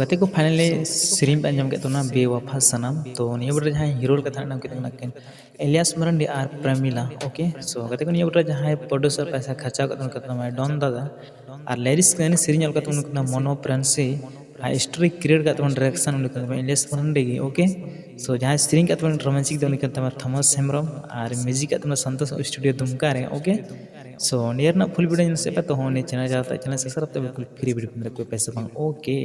गति को फाइनली सेरिंग पे अंजम के तो ना बेवफा सनम तो निया बरे जहां हीरो कथा नाम के तो नाकिन एलियास मरांडी आर प्रेमिला ओके सो गति को निया बरे जहां प्रोड्यूसर पैसा खर्चा का तो ना डॉन दादा और लिरिक्स के सेरिंग अलका तो ना मोनो फ्रेंसी आ स्टोरी क्रिएट का तो डायरेक्शन उनका तो एलियास मरांडी ओके सो जहां सेरिंग का तो रोमांटिक तो उनका थॉमस हेम्ब्रम और म्यूजिक का तो संतोष स्टूडियो दुमका रे ओके सो नियर ना फुल वीडियो से पे तो होने चैनल जाता चैनल सब्सक्राइब तो बिल्कुल फ्री वीडियो में कोई पैसा बांग ओके